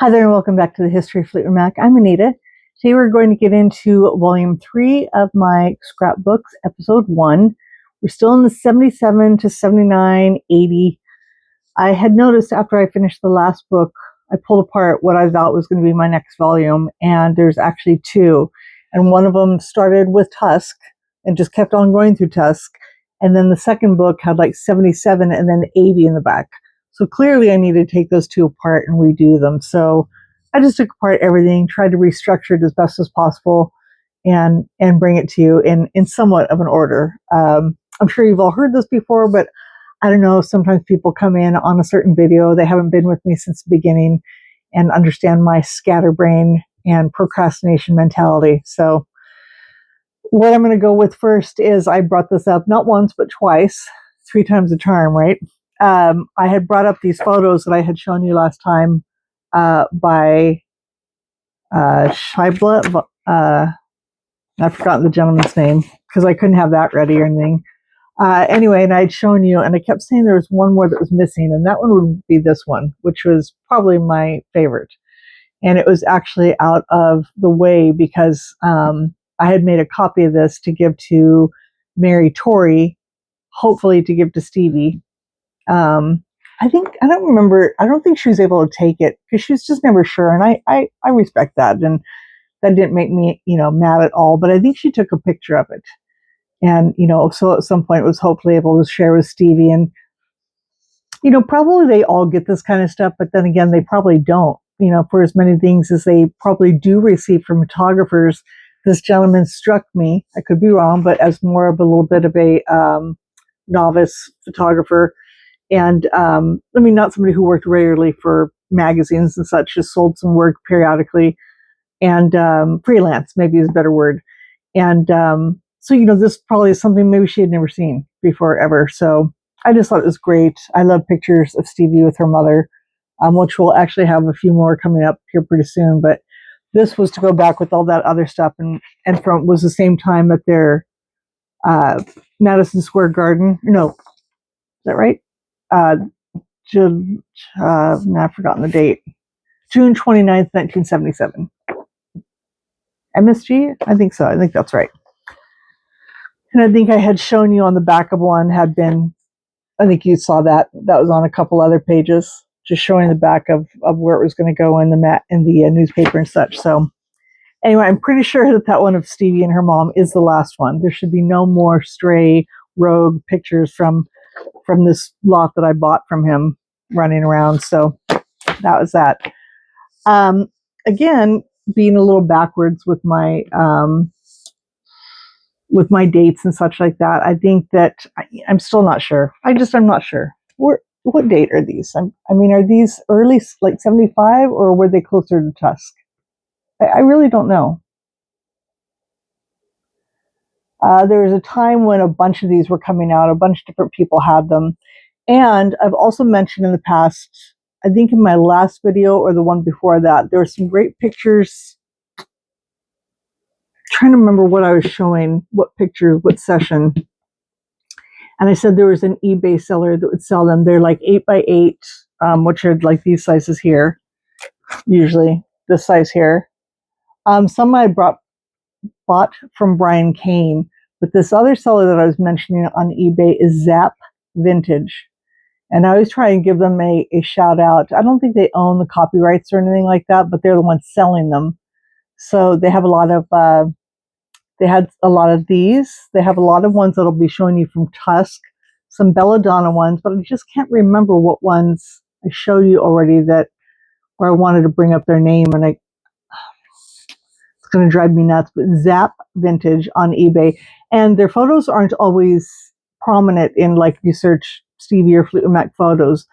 Hi there and welcome back to the History of Fleetwood Mac. I'm Anita. Today we're going to get into Volume 3 of my scrapbooks, Episode 1. We're still in the 77 to 79, 80. I had noticed after I finished the last book, I pulled apart what I thought was going to be my next volume, and there's actually two. And one of them started with Tusk and just kept on going through Tusk. And then the second book had like 77 and then 80 in the back. So clearly I needed to take those two apart and redo them. So I just took apart everything, tried to restructure it as best as possible and bring it to you in somewhat of an order. I'm sure you've all heard this before, but I don't know, sometimes people come in on a certain video, they haven't been with me since the beginning and understand my scatterbrain and procrastination mentality. So what I'm going to go with first is I brought this up not once, but twice, 3 times a charm, right? I had brought up these photos that I had shown you last time by Scheibler. I've forgotten the gentleman's name because I couldn't have that ready or anything. Anyway, and I'd shown you, and I kept saying there was one more that was missing, and that one would be this one, which was probably my favorite. And it was actually out of the way because I had made a copy of this to give to Mary Tory, hopefully to give to Stevie. I don't think she was able to take it because she was just never sure. And I respect that. And that didn't make me, mad at all. But I think she took a picture of it. And, so at some point was hopefully able to share with Stevie. And, probably they all get this kind of stuff. But then again, they probably don't, for as many things as they probably do receive from photographers. This gentleman struck me, I could be wrong, but as more of a little bit of a novice photographer. And not somebody who worked regularly for magazines and such, just sold some work periodically and freelance, maybe is a better word. And so, this probably is something maybe she had never seen before ever. So I just thought it was great. I love pictures of Stevie with her mother, which we'll actually have a few more coming up here pretty soon. But this was to go back with all that other stuff and from was the same time at their Madison Square Garden. No, is that right? I've forgotten the date. June 29th, 1977. MSG? I think so. I think that's right. And I think I had shown you on the back of one had been, I think you saw that. That was on a couple other pages, just showing the back of where it was going to go in the newspaper and such. So anyway, I'm pretty sure that one of Stevie and her mom is the last one. There should be no more stray rogue pictures from this lot that I bought from him running around. So that was that. Again, being a little backwards with my dates and such like that, I think that I'm still not sure. I'm not sure. What date are these? Are these early, like 75, or were they closer to Tusk? I really don't know. There was a time when a bunch of these were coming out, a bunch of different people had them. And I've also mentioned in the past, I think in my last video or the one before that, there were some great pictures. I'm trying to remember what I was showing, what pictures, what session. And I said there was an eBay seller that would sell them. They're like 8x8, which are like these sizes here, usually this size here. Some I bought from Brian Kane, but this other seller that I was mentioning on eBay is Zap Vintage. And I always try and give them a shout out. I don't think they own the copyrights or anything like that, but they're the ones selling them. So they have a lot of, they had a lot of these. They have a lot of ones that'll be showing you from Tusk, some Belladonna ones, but I just can't remember what ones I showed you already where I wanted to bring up their name, and it's going to drive me nuts. But Zap Vintage on eBay, and their photos aren't always prominent in, like, if you search Stevie or Fleetwood Mac photos,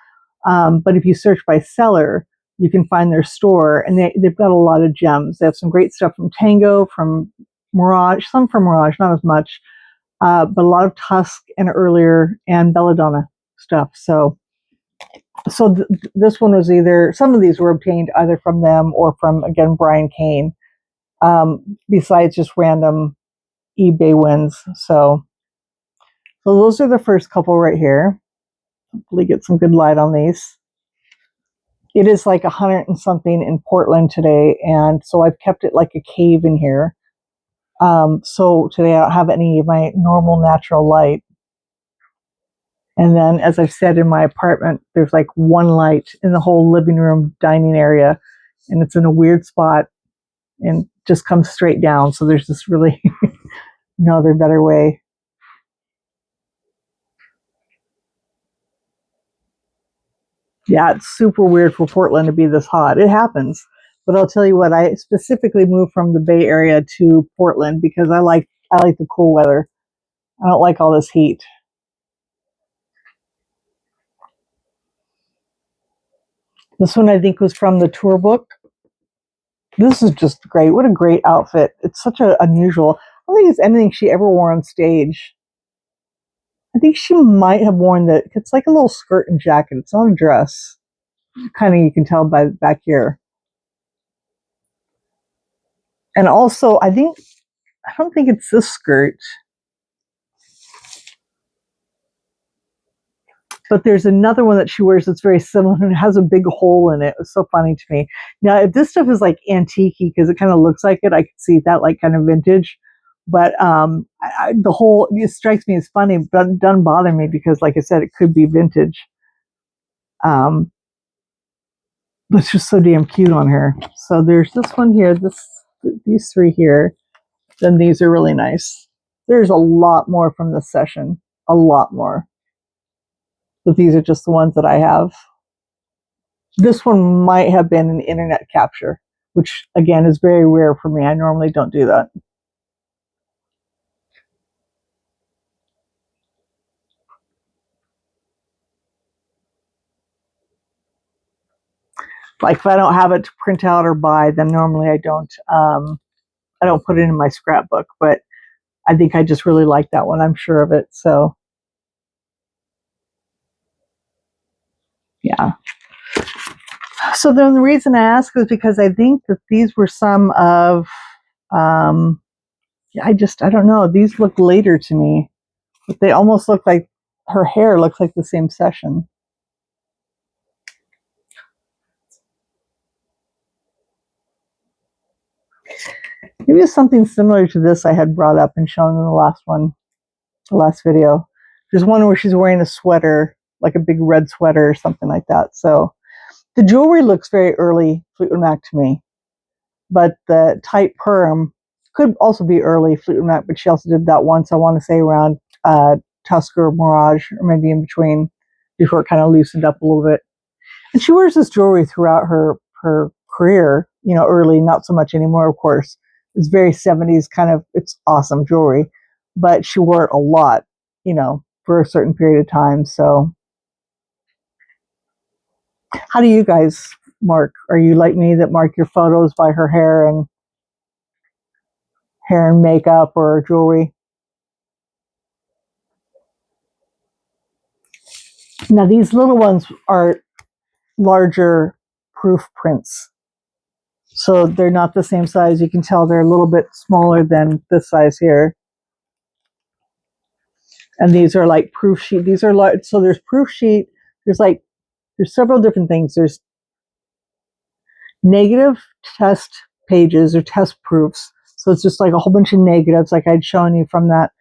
but if you search by seller, you can find their store, and they've got a lot of gems. They have some great stuff from Tango, from Mirage, some from Mirage, not as much, but a lot of Tusk and earlier and Belladonna stuff. So this one was some of these were obtained either from them or from, again, Brian Kane, besides just random eBay wins. So those are the first couple right here. Hopefully get some good light on these. It is like 100 and something in Portland today, and so I've kept it like a cave in here. So today I don't have any of my normal natural light. And then, as I've said, in my apartment, there's like one light in the whole living room, dining area, and it's in a weird spot and just comes straight down. So there's this really no other better way. Yeah, it's super weird for Portland to be this hot. It happens. But I'll tell you what, I specifically moved from the Bay Area to Portland because I like the cool weather. I don't like all this heat. This one I think was from the tour book. This is just great. What a great outfit. It's such an unusual. I don't think it's anything she ever wore on stage. I think she might have worn that. It's like a little skirt and jacket. It's not a dress. Kind of, you can tell by back here. And also, I don't think it's this skirt, but there's another one that she wears that's very similar and it has a big hole in it. It was so funny to me. Now, if this stuff is like antique because it kind of looks like it, I could see that like kind of vintage. But the whole, it strikes me as funny, but it doesn't bother me because, like I said, it could be vintage. Um, but it's just so damn cute on her. So there's this one here, these three here. Then these are really nice. There's a lot more from this session, a lot more. But these are just the ones that I have. This one might have been an internet capture, which again is very rare for me. I normally don't do that. Like if I don't have it to print out or buy, then normally I don't put it in my scrapbook. But I think I just really like that one. I'm sure of it. So yeah. So then the reason I ask is because I think that these were some of um, I don't know. These look later to me, but they almost look like her hair looks like the same session. Maybe it's something similar to this I had brought up and shown in the last video. There's one where she's wearing a sweater, like a big red sweater or something like that. So the jewelry looks very early Fleetwood Mac to me, but the tight perm could also be early Fleetwood Mac, but she also did that once, I want to say around Tusker Mirage, or maybe in between, before it kind of loosened up a little bit. And she wears this jewelry throughout her career, early, not so much anymore, of course. It's very 70s kind of, it's awesome jewelry, but she wore it a lot, for a certain period of time. So how do you guys mark? Are you like me that mark your photos by her hair and makeup or jewelry? Now these little ones are larger proof prints. So they're not the same size. You can tell they're a little bit smaller than this size here. And these are like proof sheet. These are large. So there's proof sheet. There's several different things. There's negative test pages or test proofs. So it's just like a whole bunch of negatives, like I'd shown you from that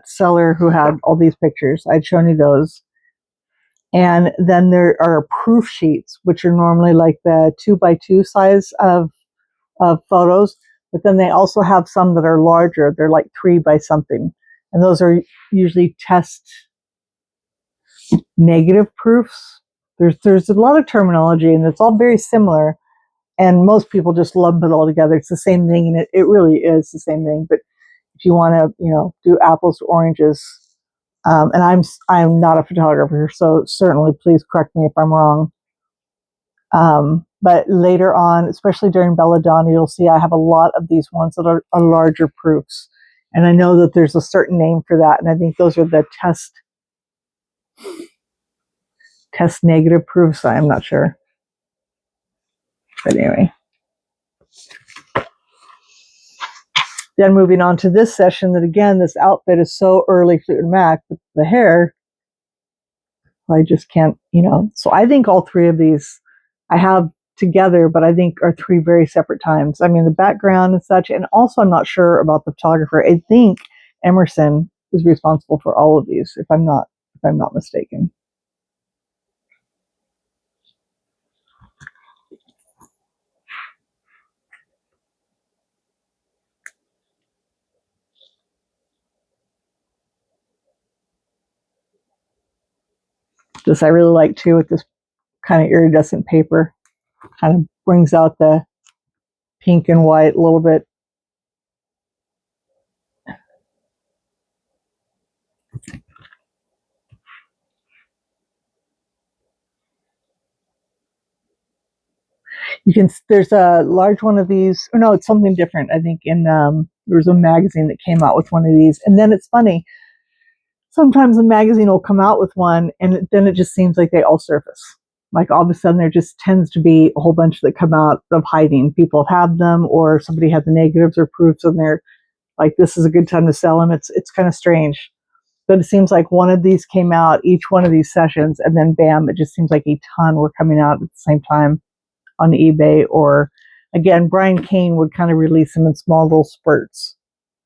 seller who had all these pictures. I'd shown you those. And then there are proof sheets, which are normally like the 2x2 size of photos. But then they also have some that are larger. They're like 3 by something. And those are usually test negative proofs. There's a lot of terminology and it's all very similar. And most people just lump it all together. It's the same thing, and it really is the same thing. But if you want to, do apples to oranges, and I'm not a photographer, so certainly please correct me if I'm wrong. But later on, especially during Belladonna, you'll see I have a lot of these ones that are larger proofs, and I know that there's a certain name for that, and I think those are the test negative proofs. I'm not sure, but anyway. Then moving on to this session, that again, this outfit is so early Fleetwood Mac, but the hair, I just can't, So I think all three of these I have together, but I think are three very separate times. I mean, the background and such, and also I'm not sure about the photographer. I think Emerson is responsible for all of these, if I'm not mistaken. This I really like too, with this kind of iridescent paper. Kind of brings out the pink and white a little bit. There's a large one of these. Oh no, it's something different. I think there was a magazine that came out with one of these, and then it's funny. Sometimes a magazine will come out with one, and then it just seems like they all surface. Like all of a sudden, there just tends to be a whole bunch that come out of hiding. People have them, or somebody had the negatives or proofs, and they're like, "This is a good time to sell them." It's kind of strange, but it seems like one of these came out each one of these sessions, and then bam, it just seems like a ton were coming out at the same time on eBay. Or again, Brian Kane would kind of release them in small little spurts.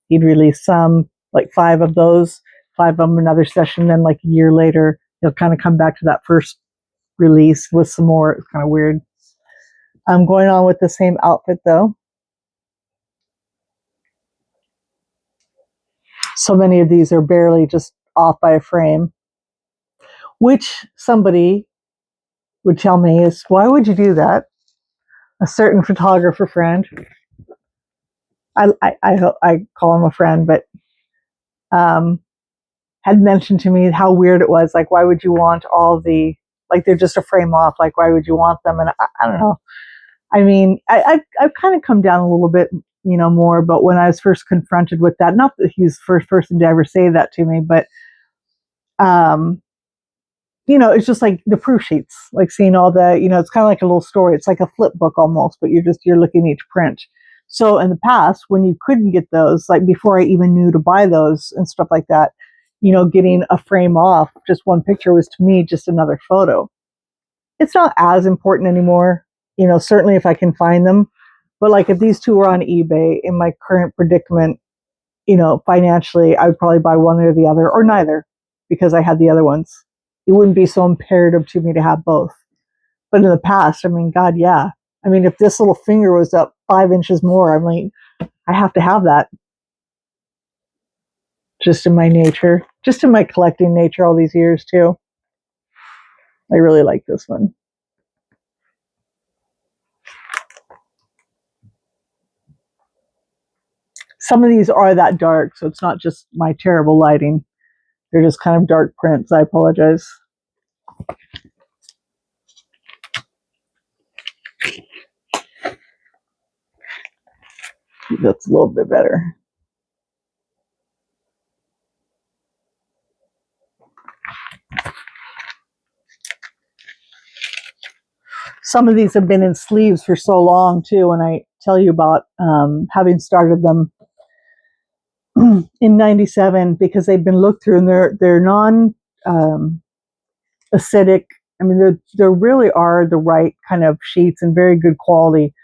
He'd release some, like five of them another session, then like a year later, he'll kind of come back to that first release with some more. It's kind of weird. I'm going on with the same outfit though. So many of these are barely just off by a frame, which somebody would tell me is, why would you do that? A certain photographer friend, I call him a friend, but um, had mentioned to me how weird it was. Like, why would you want all the, like, they're just a frame off. Like, why would you want them? And I don't know. I mean, I've kind of come down a little bit, more. But when I was first confronted with that, not that he's the first person to ever say that to me, but um, it's just like the proof sheets, like seeing all the, it's kind of like a little story. It's like a flip book almost, but you're looking at each print. So in the past, when you couldn't get those, like before I even knew to buy those and stuff like that, getting a frame off just one picture was to me just another photo. It's not as important anymore, certainly if I can find them. But like if these two were on eBay in my current predicament, financially, I would probably buy one or the other or neither because I had the other ones. It wouldn't be so imperative to me to have both. But in the past, I mean, God, yeah. I mean, if this little finger was up 5 inches more, I'm like, I have to have that. Just in my nature, just in my collecting nature all these years too. I really like this one. Some of these are that dark, so it's not just my terrible lighting. They're just kind of dark prints. I apologize. That's a little bit better. Some of these have been in sleeves for so long too, and I tell you about having started them in '97 because they've been looked through and they're non acidic. I mean, they really are the right kind of sheets and very good quality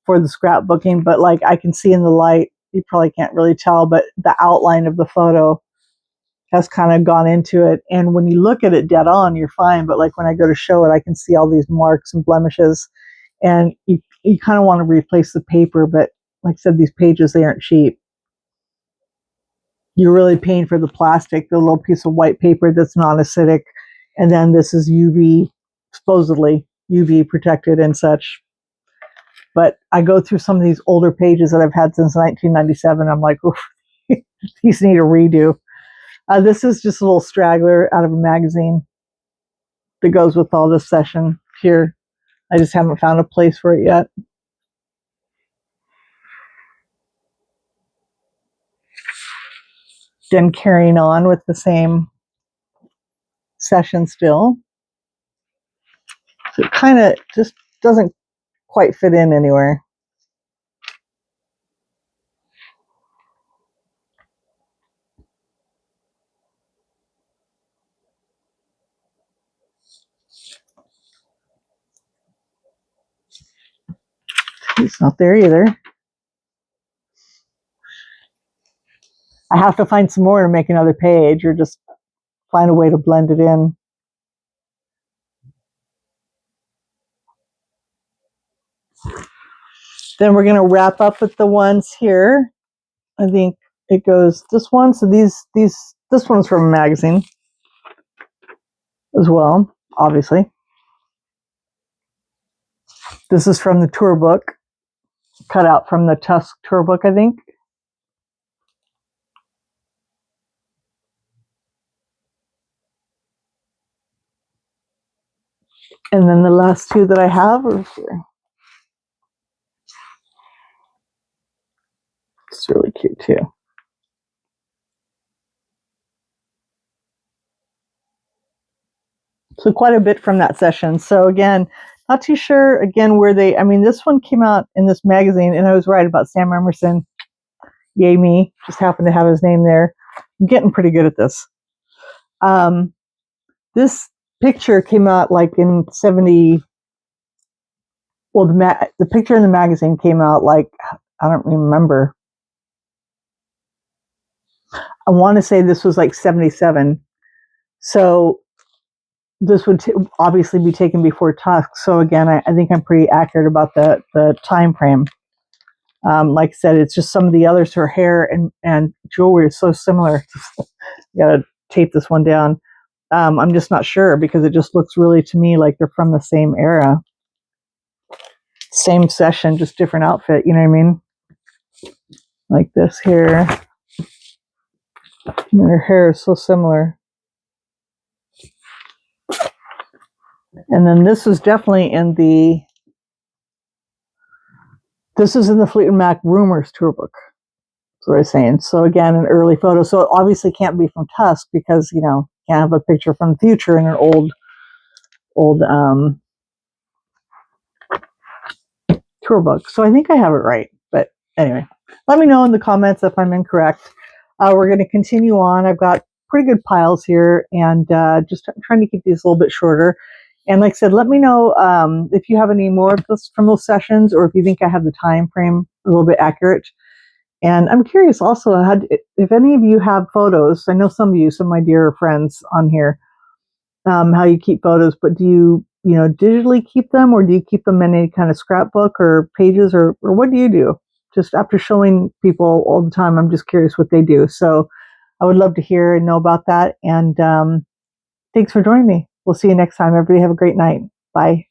for the scrapbooking. But like I can see in the light, you probably can't really tell, but the outline of the photo has kind of gone into it. And when you look at it dead on, you're fine. But like when I go to show it, I can see all these marks and blemishes. And you kind of want to replace the paper. But like I said, these pages, they aren't cheap. You're really paying for the plastic, the little piece of white paper that's non-acidic. And then this is UV, supposedly UV protected and such. But I go through some of these older pages that I've had since 1997. I'm like, oof, these need a redo. This is just a little straggler out of a magazine that goes with all this session here. I just haven't found a place for it yet. Then carrying on with the same session still. So it kind of just doesn't quite fit in anywhere. It's not there either. I have to find some more to make another page, or just find a way to blend it in. Then we're going to wrap up with the ones here. I think it goes this one. So this one's from a magazine as well, obviously. This is from the tour book, cut out from the Tusk tour book, I think. And then the last two that I have are here. It's really cute too. So quite a bit from that session. So again, not too sure again where they, I mean, this one came out in this magazine, and I was right about Sam Emerson. Yay me, just happened to have his name there. I'm getting pretty good at this. This picture came out like in 70. Well, the picture in the magazine came out like, I don't remember. I want to say this was like 77. So this would obviously be taken before Tusk. So again, I think I'm pretty accurate about the time frame. Like I said, it's just some of the others, her hair and jewelry is so similar. Gotta tape this one down. I'm just not sure because it just looks really to me like they're from the same era. Same session, just different outfit, you know what I mean? Like this here. And her hair is so similar. And then this was definitely in the, this is in the Fleetwood Mac Rumors tour book. That's what I was saying. So again, an early photo. So it obviously can't be from Tusk because, you know, can't have a picture from the future in an old tour book. So I think I have it right. But anyway, let me know in the comments if I'm incorrect. We're going to continue on. I've got pretty good piles here, and just trying to keep these a little bit shorter. And like I said, let me know if you have any more of this from those sessions, or if you think I have the time frame a little bit accurate. And I'm curious also if any of you have photos. I know some of you, some of my dear friends on here, how you keep photos, but do you digitally keep them, or do you keep them in any kind of scrapbook or pages, or what do you do? Just after showing people all the time, I'm just curious what they do. So I would love to hear and know about that. And thanks for joining me. We'll see you next time. Everybody have a great night. Bye.